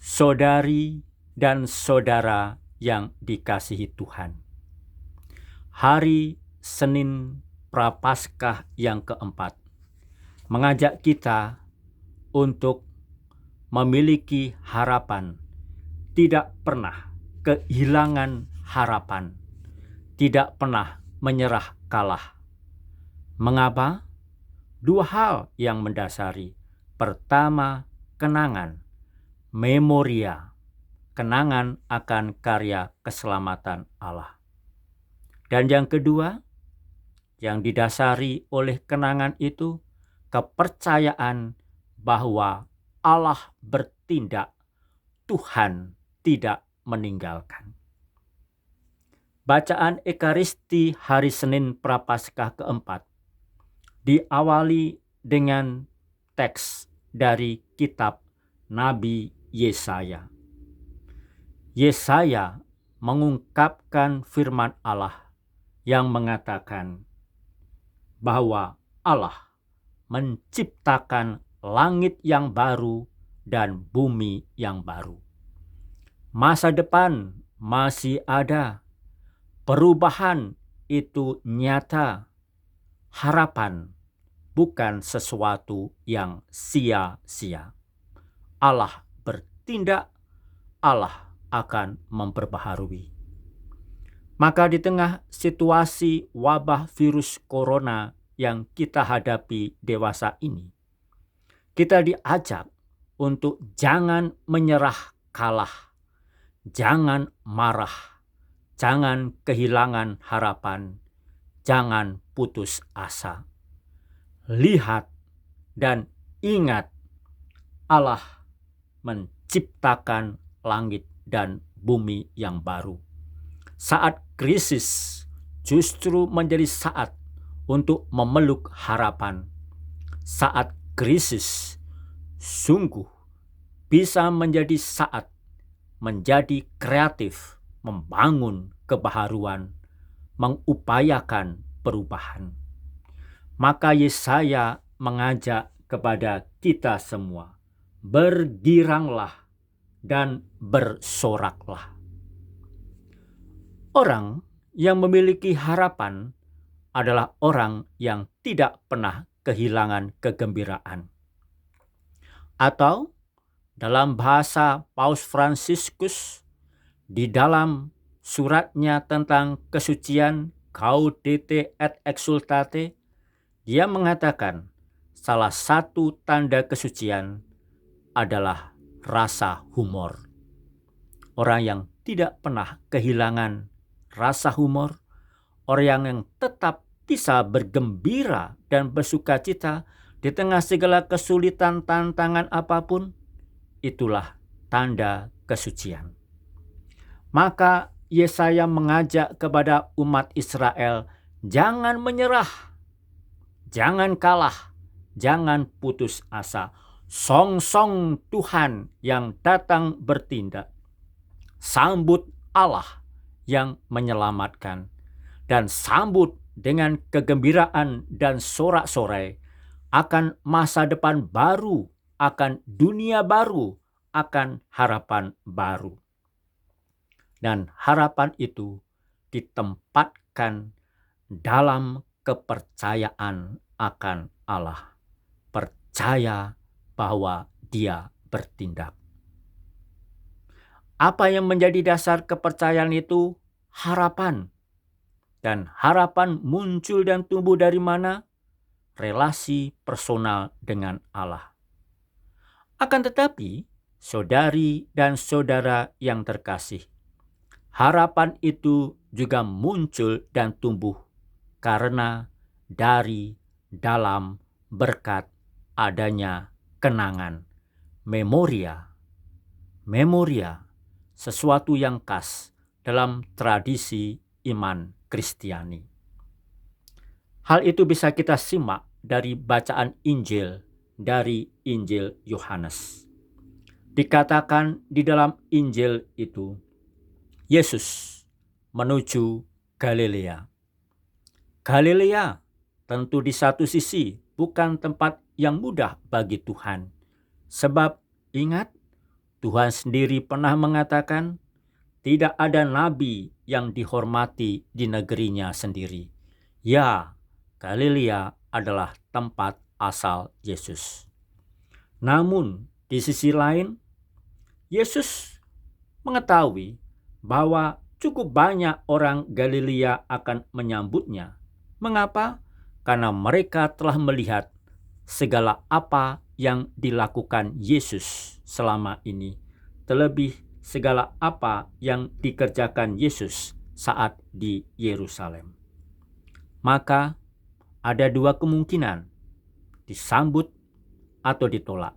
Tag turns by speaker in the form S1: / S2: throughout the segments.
S1: Saudari dan saudara yang dikasihi Tuhan, hari Senin Prapaskah yang keempat mengajak kita untuk memiliki harapan, tidak pernah kehilangan harapan, tidak pernah menyerah kalah. Mengapa? Dua hal yang mendasari. Pertama, kenangan, memoria, kenangan akan karya keselamatan Allah. Dan yang kedua, yang didasari oleh kenangan itu, kepercayaan bahwa Allah bertindak, Tuhan tidak meninggalkan. Bacaan Ekaristi hari Senin Prapaskah keempat diawali dengan teks dari kitab Nabi Yesaya. Yesaya mengungkapkan firman Allah yang mengatakan bahwa Allah menciptakan langit yang baru dan bumi yang baru. Masa depan masih ada, perubahan itu nyata, harapan bukan sesuatu yang sia-sia. Allah bertindak, Allah akan memperbaharui. Maka di tengah situasi wabah virus corona yang kita hadapi dewasa ini, kita diajak untuk jangan menyerah kalah, jangan marah, jangan kehilangan harapan, jangan putus asa. Lihat dan ingat, Allah menciptakan langit dan bumi yang baru. Saat krisis justru menjadi saat untuk memeluk harapan. Saat krisis sungguh bisa menjadi saat menjadi kreatif, membangun kebaharuan, mengupayakan perubahan. Maka Yesaya mengajak kepada kita semua, bergiranglah dan bersoraklah. Orang yang memiliki harapan adalah orang yang tidak pernah kehilangan kegembiraan. Atau dalam bahasa Paus Fransiskus di dalam suratnya tentang kesucian Gaudete et Exsultate, dia mengatakan salah satu tanda kesucian adalah rasa humor. Orang yang tidak pernah kehilangan rasa humor, orang yang tetap bisa bergembira dan bersukacita di tengah segala kesulitan tantangan apapun, itulah tanda kesucian. Maka Yesaya mengajak kepada umat Israel, jangan menyerah, jangan kalah, jangan putus asa. Song-song Tuhan yang datang bertindak. Sambut Allah yang menyelamatkan. Dan sambut dengan kegembiraan dan sorak-sorai akan masa depan baru, akan dunia baru, akan harapan baru. Dan harapan itu ditempatkan dalam kepercayaan akan Allah. Percaya bahwa Dia bertindak. Apa yang menjadi dasar kepercayaan itu? Harapan. Dan harapan muncul dan tumbuh dari mana? Relasi personal dengan Allah. Akan tetapi, saudari dan saudara yang terkasih, harapan itu juga muncul dan tumbuh karena dari dalam berkat adanya kenangan, memoria, sesuatu yang khas dalam tradisi iman Kristiani. Hal itu bisa kita simak dari bacaan Injil dari Injil Yohanes. Dikatakan di dalam Injil itu, Yesus menuju Galilea. Galilea tentu di satu sisi bukan tempat yang mudah bagi Tuhan. Sebab ingat, Tuhan sendiri pernah mengatakan, tidak ada nabi yang dihormati di negerinya sendiri. Ya, Galilea adalah tempat asal Yesus. Namun, di sisi lain, Yesus mengetahui bahwa cukup banyak orang Galilea akan menyambutnya. Mengapa? Karena mereka telah melihat segala apa yang dilakukan Yesus selama ini, terlebih segala apa yang dikerjakan Yesus saat di Yerusalem. Maka ada dua kemungkinan, disambut atau ditolak.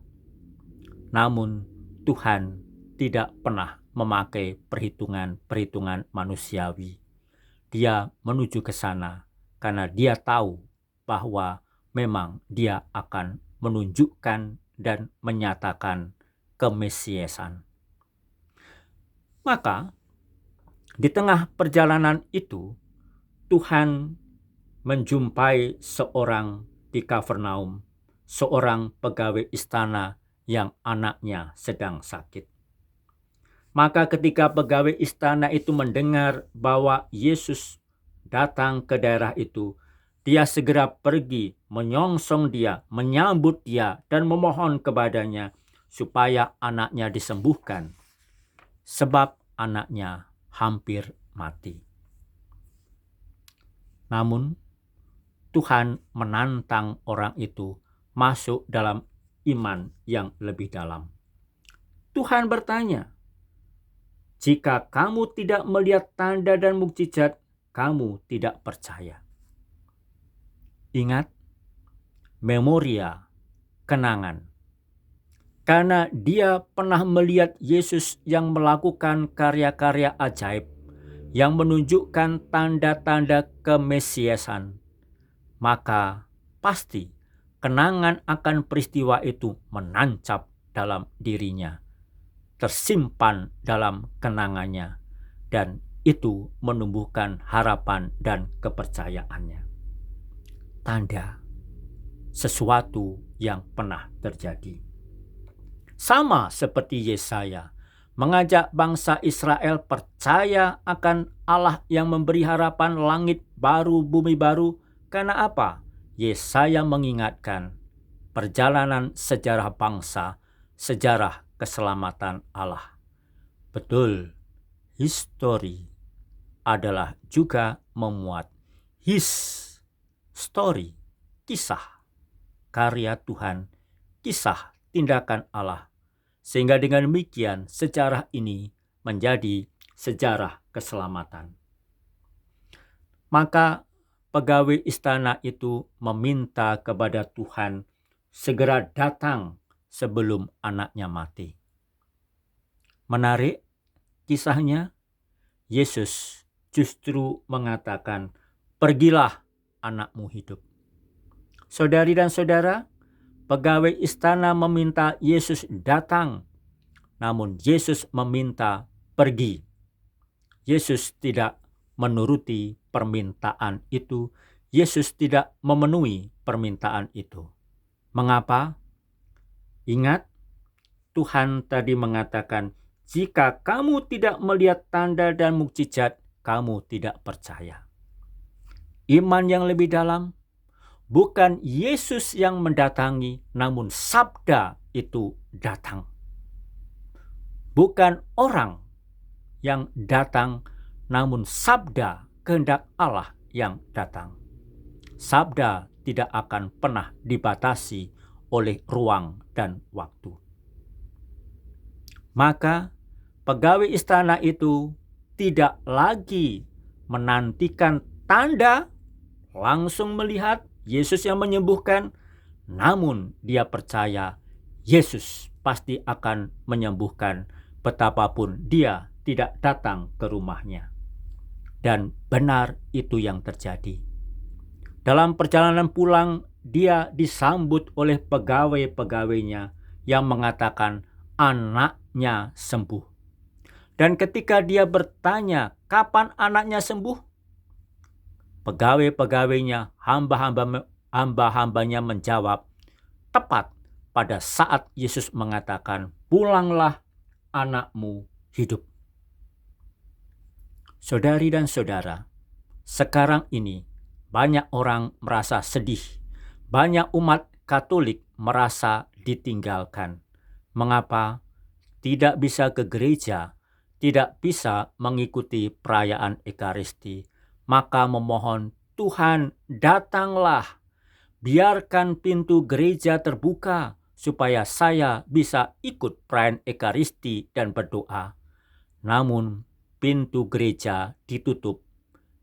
S1: Namun Tuhan tidak pernah memakai perhitungan manusiawi. Dia menuju ke sana karena dia tahu bahwa memang dia akan menunjukkan dan menyatakan kemesiasan. Maka di tengah perjalanan itu, Tuhan menjumpai seorang di Kapernaum, seorang pegawai istana yang anaknya sedang sakit. Maka ketika pegawai istana itu mendengar bahwa Yesus datang ke daerah itu, dia segera pergi menyongsong dia, menyambut dia, dan memohon kepadanya supaya anaknya disembuhkan, sebab anaknya hampir mati. Namun Tuhan menantang orang itu masuk dalam iman yang lebih dalam. Tuhan bertanya, jika kamu tidak melihat tanda dan mukjizat, kamu tidak percaya. Ingat, memoria, kenangan. Karena dia pernah melihat Yesus yang melakukan karya-karya ajaib, yang menunjukkan tanda-tanda kemesiasan, maka pasti kenangan akan peristiwa itu menancap dalam dirinya, tersimpan dalam kenangannya, dan itu menumbuhkan harapan dan kepercayaannya. Tanda sesuatu yang pernah terjadi. Sama seperti Yesaya mengajak bangsa Israel percaya akan Allah yang memberi harapan langit baru, bumi baru. Karena apa? Yesaya mengingatkan perjalanan sejarah bangsa, sejarah keselamatan Allah. Betul, history adalah juga memuat his story, kisah karya Tuhan, kisah tindakan Allah. Sehingga dengan demikian sejarah ini menjadi sejarah keselamatan. Maka pegawai istana itu meminta kepada Tuhan segera datang sebelum anaknya mati. Menarik kisahnya, Yesus justru mengatakan, pergilah, anakmu hidup. Saudari dan saudara, pegawai istana meminta Yesus datang, namun Yesus meminta pergi. Yesus tidak menuruti permintaan itu. Yesus tidak memenuhi permintaan itu. Mengapa? Ingat, Tuhan tadi mengatakan, jika kamu tidak melihat tanda dan mukjizat, kamu tidak percaya. Iman yang lebih dalam, bukan Yesus yang mendatangi, namun sabda itu datang. Bukan orang yang datang, namun sabda kehendak Allah yang datang. Sabda tidak akan pernah dibatasi oleh ruang dan waktu. Maka pegawai istana itu tidak lagi menantikan tanda, langsung melihat Yesus yang menyembuhkan, namun dia percaya Yesus pasti akan menyembuhkan betapapun dia tidak datang ke rumahnya. Dan benar itu yang terjadi. Dalam perjalanan pulang, dia disambut oleh pegawai-pegawainya yang mengatakan anaknya sembuh. Dan ketika dia bertanya kapan anaknya sembuh, pegawai-pegawainya, hamba-hambanya menjawab tepat pada saat Yesus mengatakan, pulanglah, anak-anakmu hidup. Saudari dan saudara, sekarang ini banyak orang merasa sedih. Banyak umat Katolik merasa ditinggalkan. Mengapa? Tidak bisa ke gereja, tidak bisa mengikuti perayaan Ekaristi. Maka memohon, Tuhan datanglah, biarkan pintu gereja terbuka supaya saya bisa ikut perayaan Ekaristi dan berdoa. Namun pintu gereja ditutup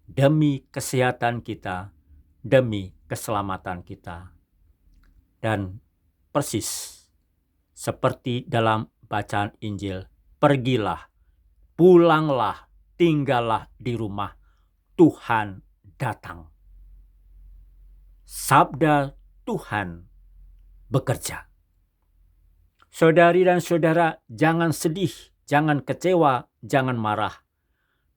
S1: demi kesehatan kita, demi keselamatan kita. Dan persis seperti dalam bacaan Injil, pergilah, pulanglah, tinggallah di rumah, Tuhan datang. Sabda Tuhan bekerja. Saudari dan saudara, jangan sedih, jangan kecewa, jangan marah.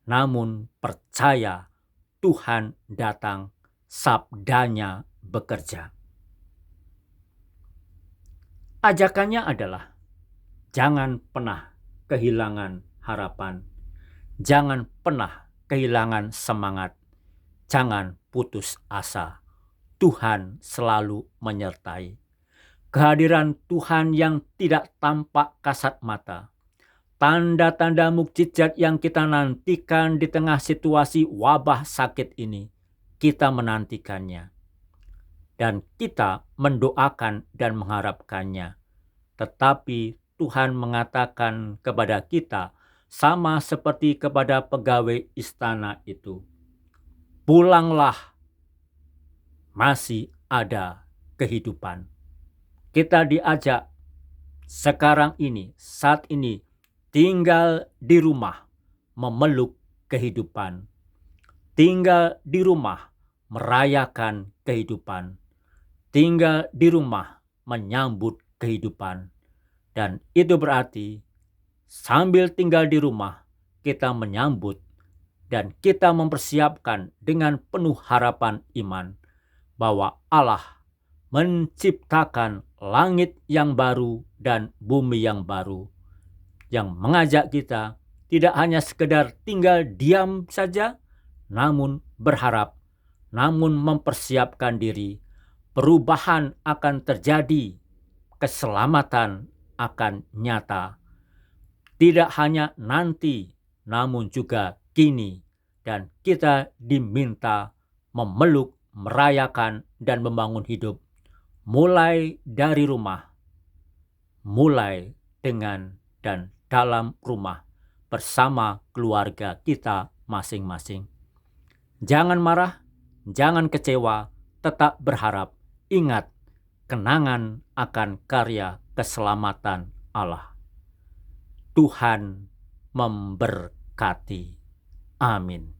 S1: Namun percaya, Tuhan datang, sabdanya bekerja. Ajakannya adalah, jangan pernah kehilangan harapan, jangan pernah kehilangan semangat, jangan putus asa. Tuhan selalu menyertai. Kehadiran Tuhan yang tidak tampak kasat mata, tanda-tanda mukjizat yang kita nantikan di tengah situasi wabah sakit ini, kita menantikannya. Dan kita mendoakan dan mengharapkannya. Tetapi Tuhan mengatakan kepada kita, sama seperti kepada pegawai istana itu, pulanglah, masih ada kehidupan. Kita diajak sekarang ini, saat ini, tinggal di rumah, memeluk kehidupan. Tinggal di rumah, merayakan kehidupan. Tinggal di rumah, menyambut kehidupan. Dan itu berarti, sambil tinggal di rumah, kita menyambut dan kita mempersiapkan dengan penuh harapan iman bahwa Allah menciptakan langit yang baru dan bumi yang baru, yang mengajak kita tidak hanya sekedar tinggal diam saja, namun berharap, namun mempersiapkan diri. Perubahan akan terjadi, keselamatan akan nyata. Tidak hanya nanti, namun juga kini. Dan kita diminta memeluk, merayakan, dan membangun hidup mulai dari rumah, mulai dengan dan dalam rumah bersama keluarga kita masing-masing. Jangan marah, jangan kecewa, tetap berharap. Ingat, kenangan akan karya keselamatan Allah. Tuhan memberkati. Amin.